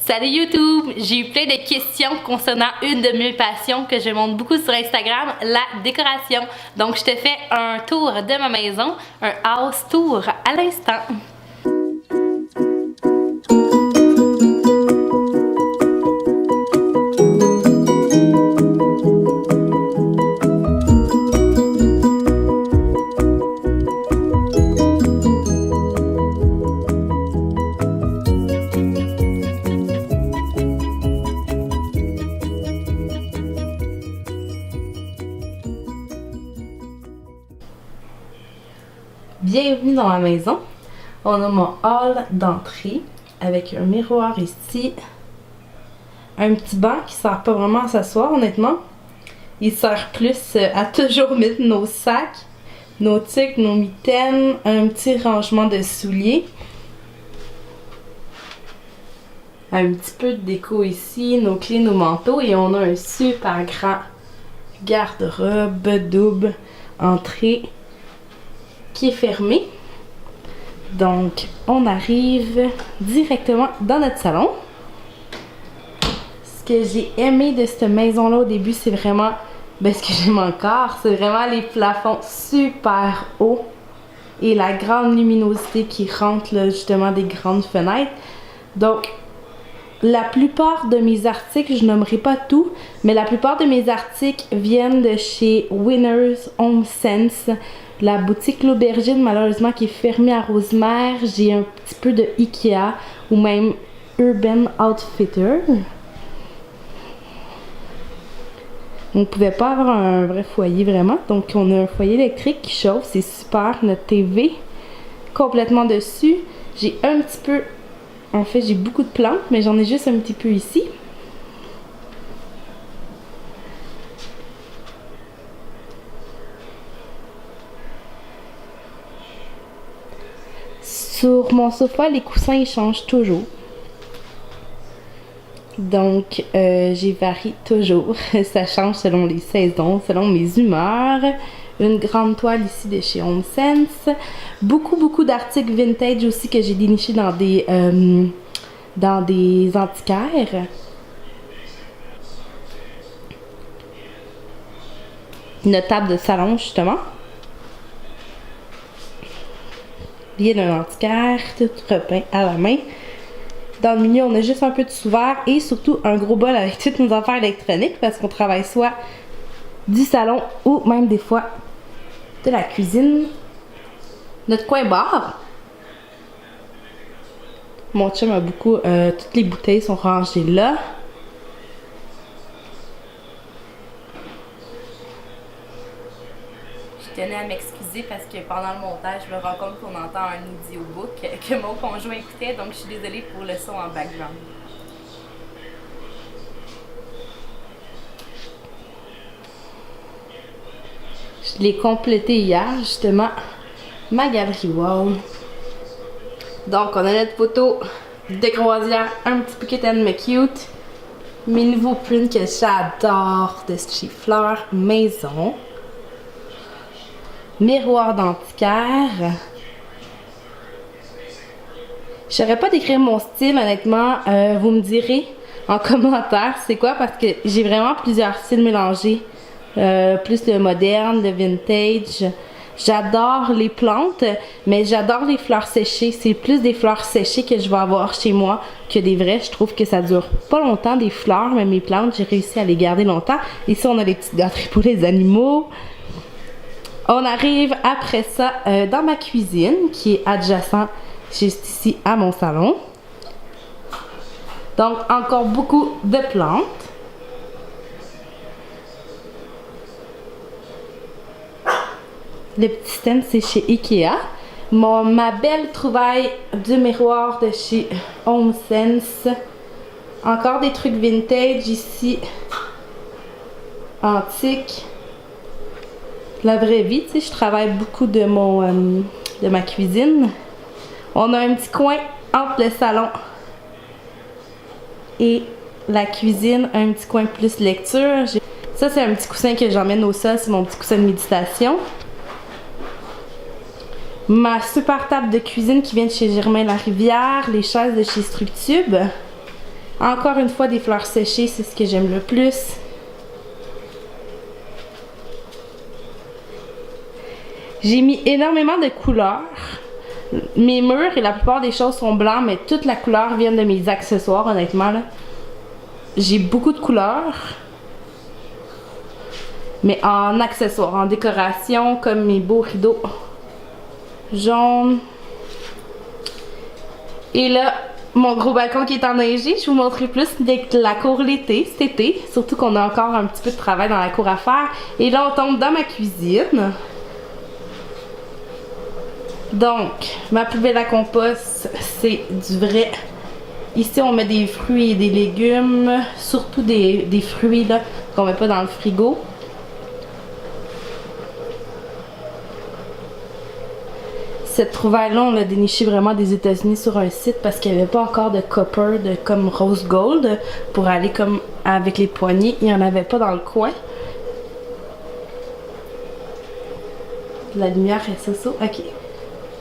Salut YouTube! J'ai eu plein de questions concernant une de mes passions que je montre beaucoup sur Instagram, la décoration. Donc je te fais un tour de ma maison, un house tour à l'instant. Bienvenue dans ma maison. On a mon hall d'entrée avec un miroir ici. Un petit banc qui sert pas vraiment à s'asseoir honnêtement. Il sert plus à toujours mettre nos sacs, nos tucs, nos mitaines, un petit rangement de souliers. Un petit peu de déco ici, nos clés, nos manteaux et on a un super grand garde-robe double entrée qui est fermé. Donc on arrive directement dans notre salon. Ce que j'ai aimé de cette maison là au début, c'est vraiment ce que j'aime encore, c'est vraiment les plafonds super hauts et la grande luminosité qui rentre là, justement des grandes fenêtres. Donc la plupart de mes articles, je nommerai pas tout, mais la plupart de mes articles viennent de chez Winners Home Sense. La boutique L'Aubergine, malheureusement, qui est fermée à Rosemère. J'ai un petit peu de Ikea ou même Urban Outfitter. On ne pouvait pas avoir un vrai foyer vraiment. Donc on a un foyer électrique qui chauffe, c'est super. Notre TV complètement dessus. J'ai un petit peu, en fait j'ai beaucoup de plantes, mais j'en ai juste un petit peu ici. Sur mon sofa, les coussins ils changent toujours. Donc, j'y varie toujours. Ça change selon les saisons, selon mes humeurs. Une grande toile ici de chez HomeSense. Beaucoup d'articles vintage aussi que j'ai dénichés dans des antiquaires. Une table de salon, justement. Bien d'un antiquaire, tout repeint à la main. Dans le milieu, on a juste un peu de sous-verre et surtout un gros bol avec toutes nos affaires électroniques parce qu'on travaille soit du salon ou même des fois de la cuisine. Notre coin bar. Mon chum a beaucoup, toutes les bouteilles sont rangées là. Je tenais à m'excuser parce que pendant le montage, je me rends compte qu'on entend un audiobook que mon conjoint écoutait, donc je suis désolée pour le son en background. Je l'ai complété hier, justement, ma galerie wall. Donc, on a notre photo de croisière, un petit peu kitten mais cute. Mes nouveaux prints que j'adore de chez Fleurs Maison. Miroir d'antiquaire. Je saurais pas décrire mon style, honnêtement. Vous me direz en commentaire c'est quoi, parce que j'ai vraiment plusieurs styles mélangés. Plus le moderne, le vintage. J'adore les plantes, mais j'adore les fleurs séchées. C'est plus des fleurs séchées que je vais avoir chez moi que des vraies. Je trouve que ça dure pas longtemps, des fleurs, mais mes plantes, j'ai réussi à les garder longtemps. Ici, on a les petites gâteries pour les animaux. On arrive après ça dans ma cuisine qui est adjacent juste ici à mon salon. Donc encore beaucoup de plantes. Le petit stand c'est chez Ikea. Ma belle trouvaille du miroir de chez HomeSense. Encore des trucs vintage ici. Antique. La vraie vie, tu sais, je travaille beaucoup de ma cuisine. On a un petit coin entre le salon et la cuisine, un petit coin plus lecture. Ça, c'est un petit coussin que j'emmène au sol, c'est mon petit coussin de méditation. Ma super table de cuisine qui vient de chez Germain Larivière, les chaises de chez Structube. Encore une fois, des fleurs séchées, c'est ce que j'aime le plus. J'ai mis énormément de couleurs. Mes murs et la plupart des choses sont blancs, mais toute la couleur vient de mes accessoires, honnêtement. Là. J'ai beaucoup de couleurs. Mais en accessoires, en décoration, comme mes beaux rideaux jaunes. Et là, mon gros balcon qui est enneigé, je vous montrerai plus de la cour l'été, cet été. Surtout qu'on a encore un petit peu de travail dans la cour à faire. Et là, on tombe dans ma cuisine. Donc, ma poubelle à compost, c'est du vrai. Ici, on met des fruits et des légumes, surtout des fruits là qu'on met pas dans le frigo. Cette trouvaille-là, on l'a déniché vraiment des États-Unis sur un site parce qu'il n'y avait pas encore de copper comme rose gold pour aller comme avec les poignées. Il n'y en avait pas dans le coin. La lumière est ça. Ok.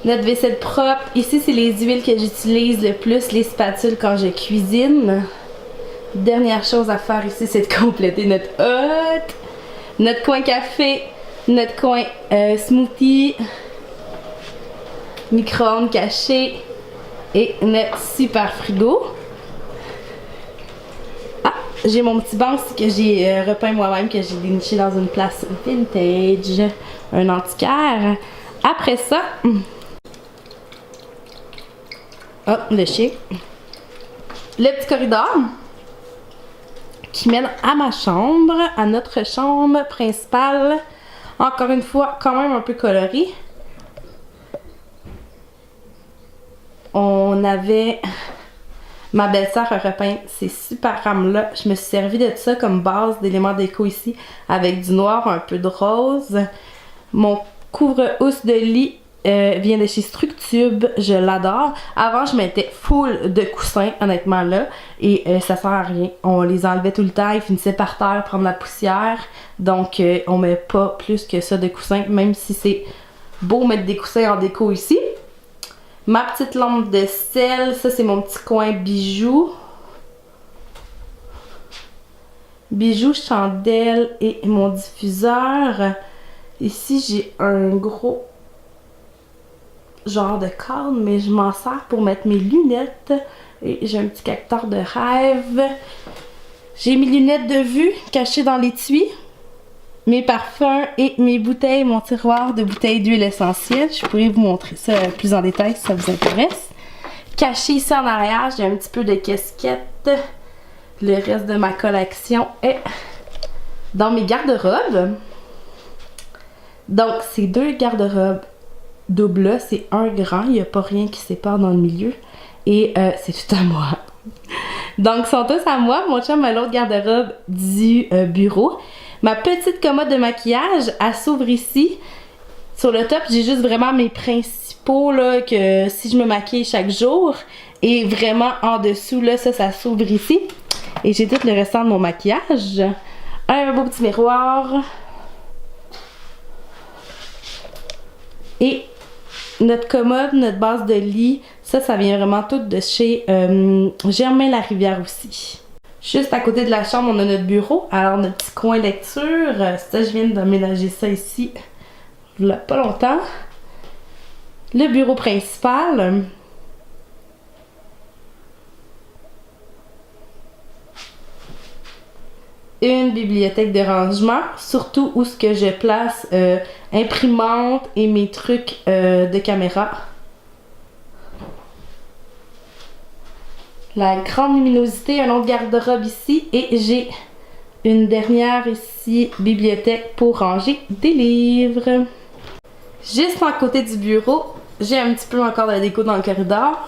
Notre vaisselle propre. Ici, c'est les huiles que j'utilise le plus, les spatules quand je cuisine. Dernière chose à faire ici, c'est de compléter notre hôte. Notre coin café, notre coin smoothie. Micro-ondes caché et notre super frigo. Ah, j'ai mon petit banc aussi que j'ai repeint moi-même, que j'ai déniché dans une place vintage, un antiquaire. Après ça, oh, le chien. Le petit corridor qui mène à ma chambre, à notre chambre principale. Encore une fois, quand même un peu coloré. On avait... Ma belle-sœur a repeint ces super rames-là. Je me suis servi de ça comme base d'éléments déco ici, avec du noir, un peu de rose. Mon couvre-housse de lit vient de chez Structube. Je l'adore. Avant, je mettais full de coussins, honnêtement, là. Et ça sert à rien. On les enlevait tout le temps. Ils finissaient par terre, prendre la poussière. Donc, on met pas plus que ça de coussins, même si c'est beau mettre des coussins en déco ici. Ma petite lampe de sel, ça c'est mon petit coin bijoux. Bijoux, chandelle et mon diffuseur. Ici j'ai un gros genre de cadre, mais je m'en sers pour mettre mes lunettes. Et j'ai un petit capteur de rêve. J'ai mes lunettes de vue cachées dans l'étui. Mes parfums et mes bouteilles, mon tiroir de bouteilles d'huile essentielle. Je pourrais vous montrer ça plus en détail si ça vous intéresse. Caché ici en arrière, j'ai un petit peu de casquettes. Le reste de ma collection est dans mes garde-robes. Donc, ces deux garde-robes doubles, c'est un grand. Il n'y a pas rien qui sépare dans le milieu. Et c'est tout à moi. Donc, ils sont tous à moi. Mon chum a l'autre garde-robe du bureau. Ma petite commode de maquillage, elle s'ouvre ici. Sur le top, j'ai juste vraiment mes principaux, là, que si je me maquille chaque jour. Et vraiment en dessous, là, ça s'ouvre ici. Et j'ai tout le restant de mon maquillage. Un beau petit miroir. Et notre commode, notre base de lit, ça vient vraiment tout de chez Germain-Larivière aussi. Juste à côté de la chambre, on a notre bureau. Alors, notre petit coin lecture. Ça, je viens d'aménager ça ici, il n'y a pas longtemps. Le bureau principal. Une bibliothèque de rangement, surtout où ce que je place imprimante et mes trucs de caméra. La grande luminosité, un autre garde-robe ici et j'ai une dernière ici, bibliothèque pour ranger des livres. Juste à côté du bureau, j'ai un petit peu encore de la déco dans le corridor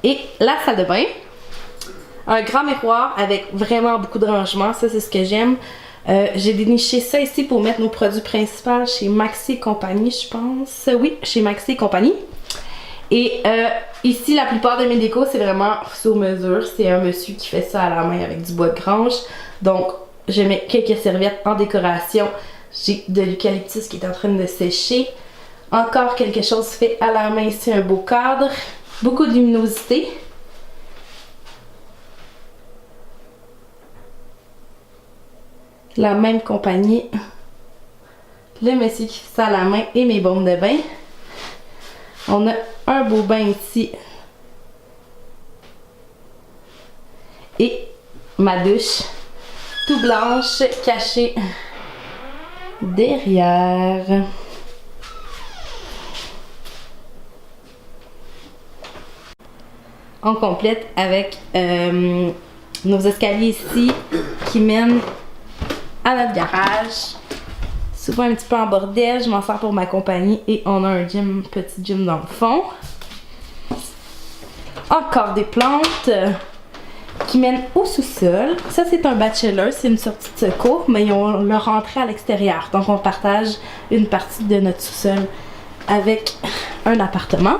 et la salle de bain. Un grand miroir avec vraiment beaucoup de rangement, ça c'est ce que j'aime. J'ai déniché ça ici pour mettre nos produits principaux chez Maxi Compagnie, je pense. Oui, chez Maxi Compagnie. Et ici, la plupart de mes décos, c'est vraiment sur mesure. C'est un monsieur qui fait ça à la main avec du bois de grange. Donc, je mets quelques serviettes en décoration. J'ai de l'eucalyptus qui est en train de sécher. Encore quelque chose fait à la main ici, un beau cadre. Beaucoup de luminosité. La même compagnie. Le monsieur qui fait ça à la main et mes bombes de bain. On a un beau bain ici. Et ma douche, tout blanche, cachée derrière. On complète avec nos escaliers ici qui mènent à notre garage. Souvent un petit peu en bordel, je m'en sers pour ma compagnie et on a un gym, petit gym dans le fond. Encore des plantes qui mènent au sous-sol. Ça c'est un bachelor, c'est une sortie de secours, mais ils ont le rentré à l'extérieur. Donc on partage une partie de notre sous-sol avec un appartement.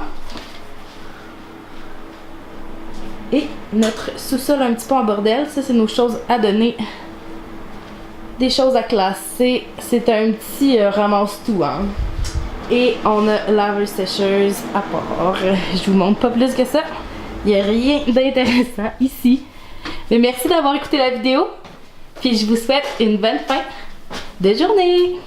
Et notre sous-sol un petit peu en bordel, ça c'est nos choses à donner. Des choses à classer, c'est un petit ramasse-tout, hein. Et on a laveuse-sécheuse à part. Je vous montre pas plus que ça. Il n'y a rien d'intéressant ici. Mais merci d'avoir écouté la vidéo. Puis je vous souhaite une bonne fin de journée.